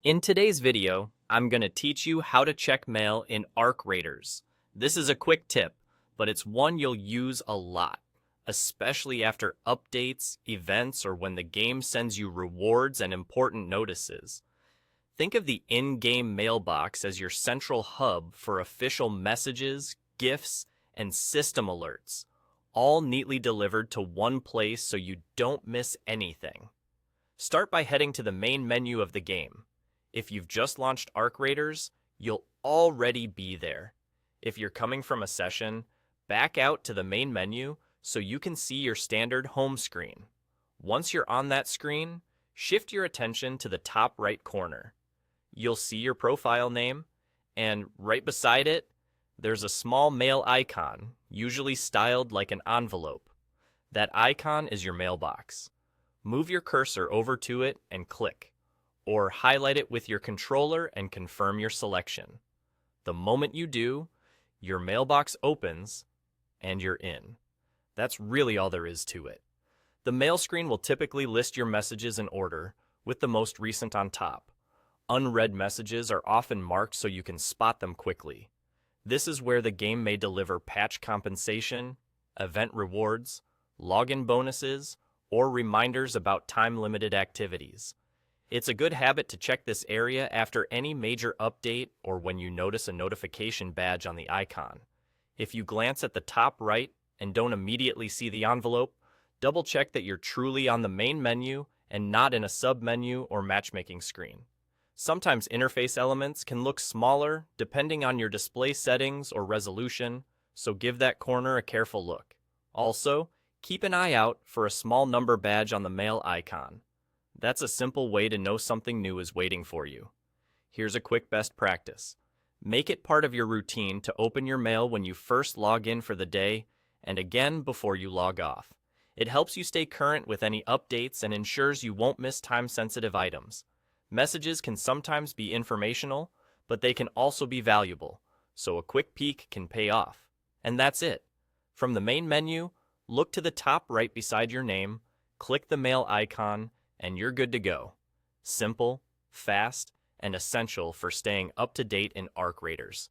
In today's video, I'm going to teach you how to check mail in Arc Raiders. This is a quick tip, but it's one you'll use a lot, especially after updates, events, or when the game sends you rewards and important notices. Think of the in-game mailbox as your central hub for official messages, gifts, and system alerts, all neatly delivered to one place so you don't miss anything. Start by heading to the main menu of the game. If you've just launched Arc Raiders, you'll already be there. If you're coming from a session, back out to the main menu so you can see your standard home screen. Once you're on that screen, shift your attention to the top right corner. You'll see your profile name, and right beside it, there's a small mail icon, usually styled like an envelope. That icon is your mailbox. Move your cursor over to it and click, or highlight it with your controller and confirm your selection. The moment you do, your mailbox opens and you're in. That's really all there is to it. The mail screen will typically list your messages in order, with the most recent on top. Unread messages are often marked so you can spot them quickly. This is where the game may deliver patch compensation, event rewards, login bonuses, or reminders about time-limited activities. It's a good habit to check this area after any major update or when you notice a notification badge on the icon. If you glance at the top right and don't immediately see the envelope, double-check that you're truly on the main menu and not in a sub-menu or matchmaking screen. Sometimes interface elements can look smaller depending on your display settings or resolution, so give that corner a careful look. Also, keep an eye out for a small number badge on the mail icon. That's a simple way to know something new is waiting for you. Here's a quick best practice. Make it part of your routine to open your mail when you first log in for the day and again before you log off. It helps you stay current with any updates and ensures you won't miss time-sensitive items. Messages can sometimes be informational, but they can also be valuable, so a quick peek can pay off. And that's it. From the main menu, look to the top right beside your name, click the mail icon, and you're good to go. Simple, fast, and essential for staying up to date in Arc Raiders.